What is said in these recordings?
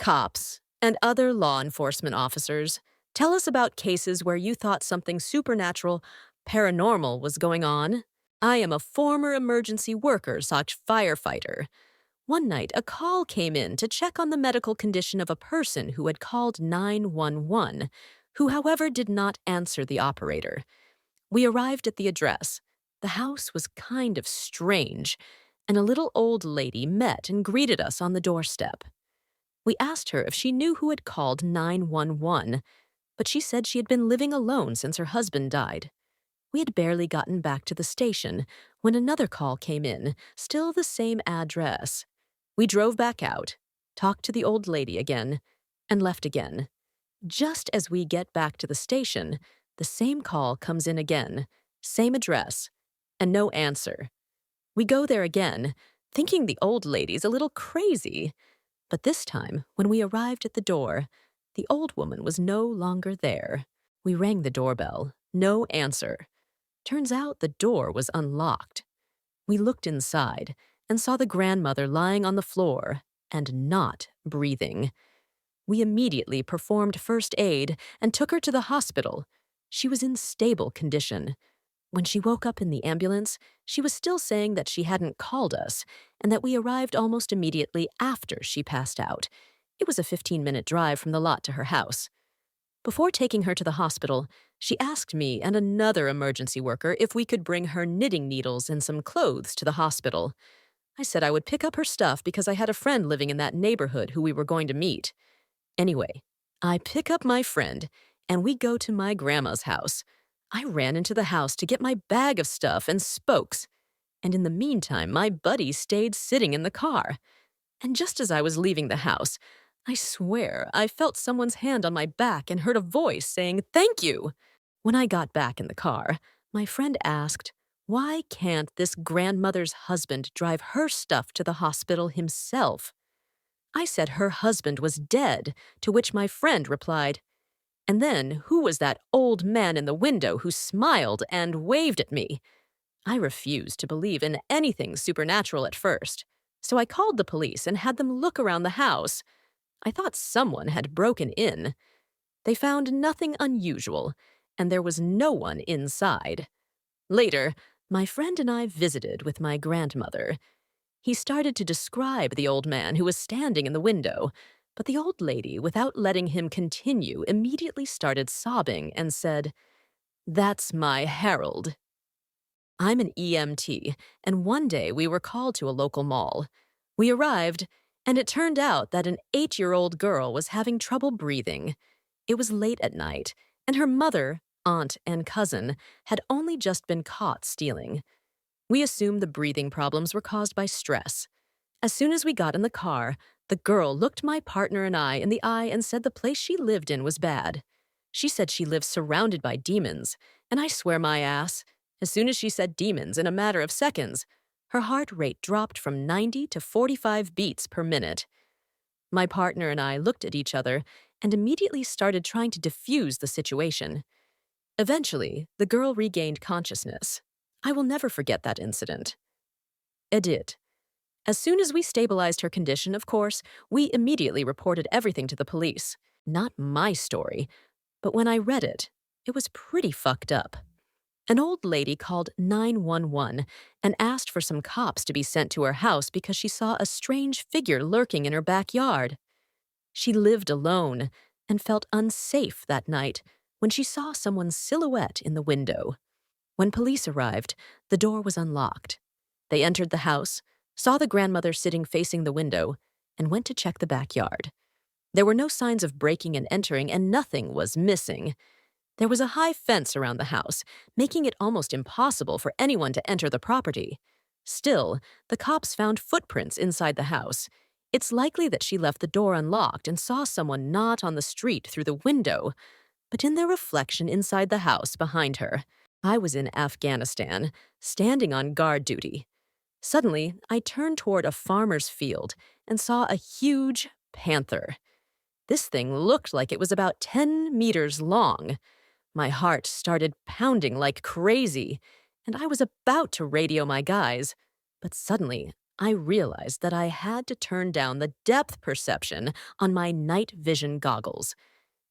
Cops and other law enforcement officers, tell us about cases where you thought something supernatural, paranormal was going on. I am a former emergency worker/firefighter. One night, a call came in to check on the medical condition of a person who had called 911, who, however, did not answer the operator. We arrived at the address. The house was kind of strange, and a little old lady met and greeted us on the doorstep. We asked her if she knew who had called 911, but she said she had been living alone since her husband died. We had barely gotten back to the station when another call came in, still the same address. We drove back out, talked to the old lady again, and left again. Just as we get back to the station, the same call comes in again, same address, and no answer. We go there again, thinking the old lady's a little crazy. But this time, when we arrived at the door, the old woman was no longer there. We rang the doorbell. No answer. Turns out the door was unlocked. We looked inside and saw the grandmother lying on the floor and not breathing. We immediately performed first aid and took her to the hospital. She was in stable condition. When she woke up in the ambulance, she was still saying that she hadn't called us and that we arrived almost immediately after she passed out. It was a 15-minute drive from the lot to her house. Before taking her to the hospital, she asked me and another emergency worker if we could bring her knitting needles and some clothes to the hospital. I said I would pick up her stuff because I had a friend living in that neighborhood who we were going to meet. Anyway, I pick up my friend and we go to my grandma's house. I ran into the house to get my bag of stuff and spokes, and in the meantime, my buddy stayed sitting in the car. And just as I was leaving the house, I swear I felt someone's hand on my back and heard a voice saying, "Thank you." When I got back in the car, my friend asked, why can't this grandmother's husband drive her stuff to the hospital himself? I said her husband was dead, to which my friend replied, "And then, who was that old man in the window who smiled and waved at me?" I refused to believe in anything supernatural at first, so I called the police and had them look around the house. I thought someone had broken in. They found nothing unusual, and there was no one inside. Later, my friend and I visited with my grandmother. He started to describe the old man who was standing in the window, but the old lady, without letting him continue, immediately started sobbing and said, "That's my Harold." I'm an EMT, and one day we were called to a local mall. We arrived, and it turned out that an 8-year-old girl was having trouble breathing. It was late at night, and her mother, aunt, and cousin had only just been caught stealing. We assumed the breathing problems were caused by stress. As soon as we got in the car, the girl looked my partner and I in the eye and said the place she lived in was bad. She said she lived surrounded by demons, and I swear my ass, as soon as she said demons in a matter of seconds, her heart rate dropped from 90 to 45 beats per minute. My partner and I looked at each other and immediately started trying to defuse the situation. Eventually, the girl regained consciousness. I will never forget that incident. Edit. As soon as we stabilized her condition, of course, we immediately reported everything to the police. Not my story, but when I read it, it was pretty fucked up. An old lady called 911 and asked for some cops to be sent to her house because she saw a strange figure lurking in her backyard. She lived alone and felt unsafe that night when she saw someone's silhouette in the window. When police arrived, the door was unlocked. They entered the house, saw the grandmother sitting facing the window, and went to check the backyard. There were no signs of breaking and entering, and nothing was missing. There was a high fence around the house, making it almost impossible for anyone to enter the property. Still, the cops found footprints inside the house. It's likely that she left the door unlocked and saw someone not on the street through the window, but in their reflection inside the house behind her. I was in Afghanistan, standing on guard duty. Suddenly, I turned toward a farmer's field and saw a huge panther. This thing looked like it was about 10 meters long. My heart started pounding like crazy, and I was about to radio my guys, but suddenly I realized that I had to turn down the depth perception on my night vision goggles.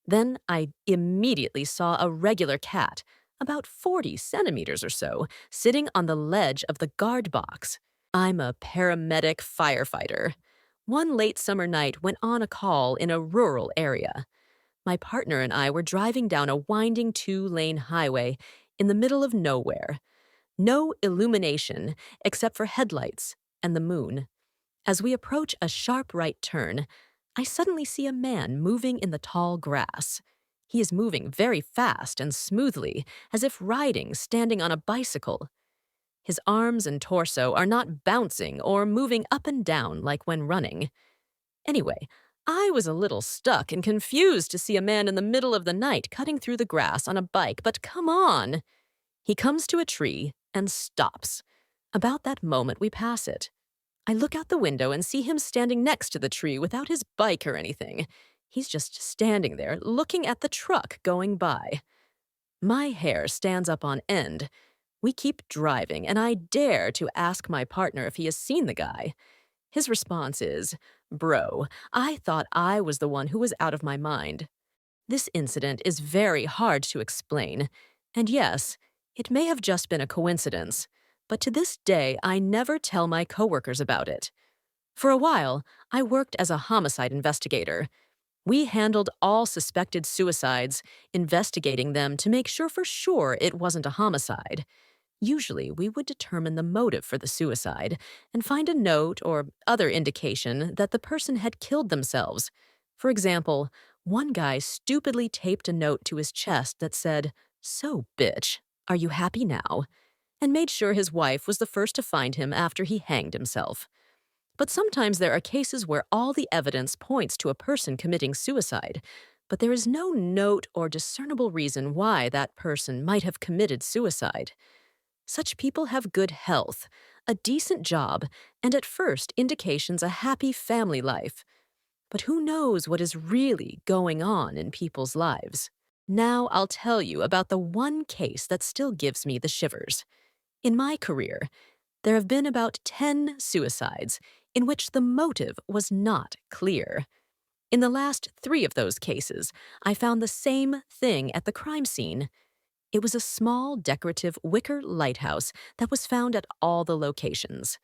Then I immediately saw a regular cat, about 40 centimeters or so, sitting on the ledge of the guard box. I'm a paramedic firefighter. One late summer night went on a call in a rural area. My partner and I were driving down a winding two-lane highway in the middle of nowhere. No illumination except for headlights and the moon. As we approach a sharp right turn, I suddenly see a man moving in the tall grass. He is moving very fast and smoothly, as if riding, standing on a bicycle. His arms and torso are not bouncing or moving up and down like when running. Anyway, I was a little stuck and confused to see a man in the middle of the night cutting through the grass on a bike, but come on! He comes to a tree and stops. About that moment, we pass it. I look out the window and see him standing next to the tree without his bike or anything. He's just standing there, looking at the truck going by. My hair stands up on end. We keep driving, and I dare to ask my partner if he has seen the guy. His response is, "Bro, I thought I was the one who was out of my mind." This incident is very hard to explain, and yes, it may have just been a coincidence, but to this day I never tell my coworkers about it. For a while, I worked as a homicide investigator. We handled all suspected suicides, investigating them to make sure for sure it wasn't a homicide. Usually, we would determine the motive for the suicide and find a note or other indication that the person had killed themselves. For example, one guy stupidly taped a note to his chest that said, "So, bitch, are you happy now?" and made sure his wife was the first to find him after he hanged himself. But sometimes there are cases where all the evidence points to a person committing suicide, but there is no note or discernible reason why that person might have committed suicide. Such people have good health, a decent job, and at first indications a happy family life. But who knows what is really going on in people's lives? Now I'll tell you about the one case that still gives me the shivers. In my career, there have been about 10 suicides in which the motive was not clear. In the last 3 of those cases, I found the same thing at the crime scene. It was a small, decorative wicker lighthouse that was found at all the locations.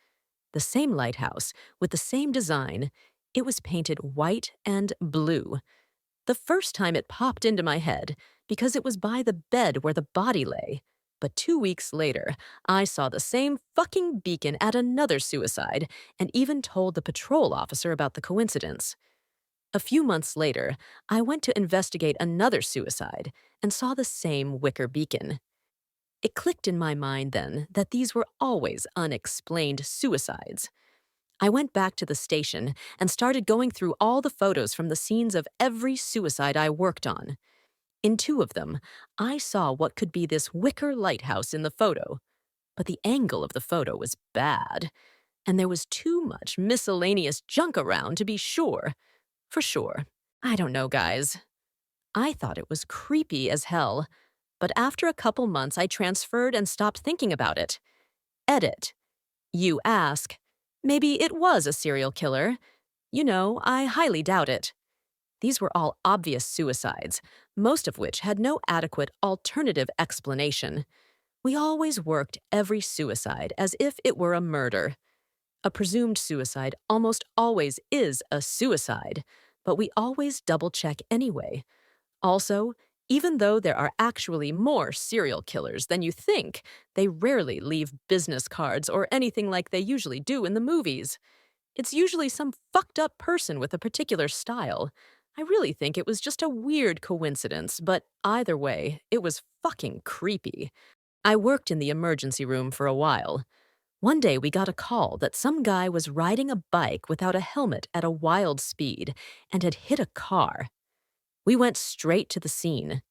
The same lighthouse, with the same design, it was painted white and blue. The first time it popped into my head because it was by the bed where the body lay. But 2 weeks later, I saw the same fucking beacon at another suicide and even told the patrol officer about the coincidence. A few months later, I went to investigate another suicide and saw the same wicker beacon. It clicked in my mind then that these were always unexplained suicides. I went back to the station and started going through all the photos from the scenes of every suicide I worked on. In 2 of them, I saw what could be this wicker lighthouse in the photo, but the angle of the photo was bad, and there was too much miscellaneous junk around to be sure. For sure. I don't know, guys. I thought it was creepy as hell, but after a couple months I transferred and stopped thinking about it. Edit. You ask, maybe it was a serial killer. You know, I highly doubt it. These were all obvious suicides, most of which had no adequate alternative explanation. We always worked every suicide as if it were a murder. A presumed suicide almost always is a suicide, but we always double-check anyway. Also, even though there are actually more serial killers than you think, they rarely leave business cards or anything like they usually do in the movies. It's usually some fucked up person with a particular style. I really think it was just a weird coincidence, but either way, it was fucking creepy. I worked in the emergency room for a while. One day we got a call that some guy was riding a bike without a helmet at a wild speed and had hit a car. We went straight to the scene.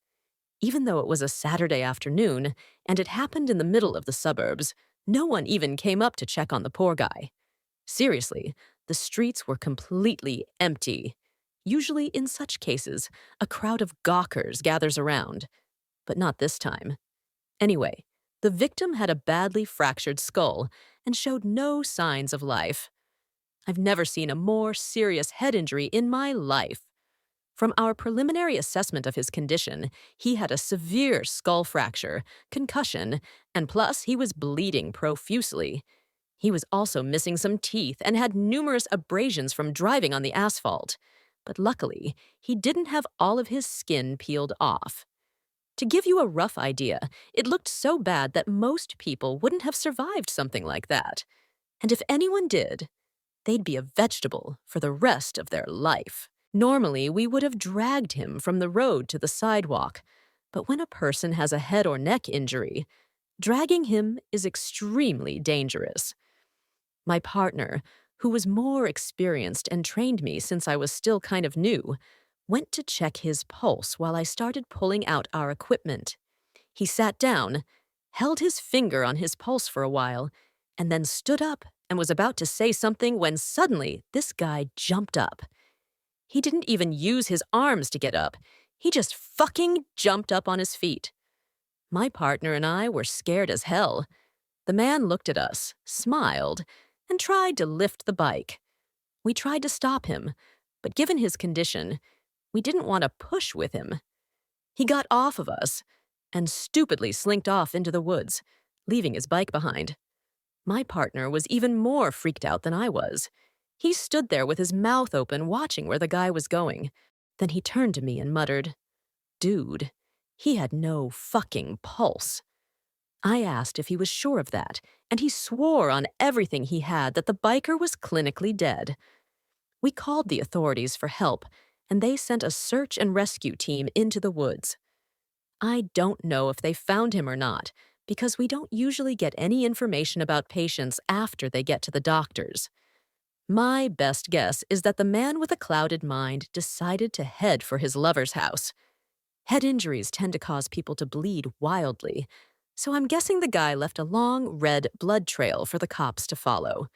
Even though it was a Saturday afternoon and it happened in the middle of the suburbs, no one even came up to check on the poor guy. Seriously, the streets were completely empty. Usually, in such cases, a crowd of gawkers gathers around. But not this time. Anyway, the victim had a badly fractured skull, and showed no signs of life. I've never seen a more serious head injury in my life. From our preliminary assessment of his condition, he had a severe skull fracture, concussion, and plus he was bleeding profusely. He was also missing some teeth and had numerous abrasions from driving on the asphalt. But luckily, he didn't have all of his skin peeled off. To give you a rough idea, it looked so bad that most people wouldn't have survived something like that. And if anyone did, they'd be a vegetable for the rest of their life. Normally, we would have dragged him from the road to the sidewalk, but when a person has a head or neck injury, dragging him is extremely dangerous. My partner, who was more experienced and trained me since I was still kind of new, went to check his pulse while I started pulling out our equipment. He sat down, held his finger on his pulse for a while, and then stood up and was about to say something when suddenly this guy jumped up. He didn't even use his arms to get up. He just fucking jumped up on his feet. My partner and I were scared as hell. The man looked at us, smiled, and tried to lift the bike. We tried to stop him, but given his condition, we didn't want to push with him. He got off of us and stupidly slinked off into the woods, leaving his bike behind. My partner was even more freaked out than I was. He stood there with his mouth open, watching where the guy was going. Then he turned to me and muttered, "Dude, he had no fucking pulse." I asked if he was sure of that, and he swore on everything he had that the biker was clinically dead. We called the authorities for help, and they sent a search and rescue team into the woods. I don't know if they found him or not, because we don't usually get any information about patients after they get to the doctors. My best guess is that the man with a clouded mind decided to head for his lover's house. Head injuries tend to cause people to bleed wildly, so I'm guessing the guy left a long, red blood trail for the cops to follow.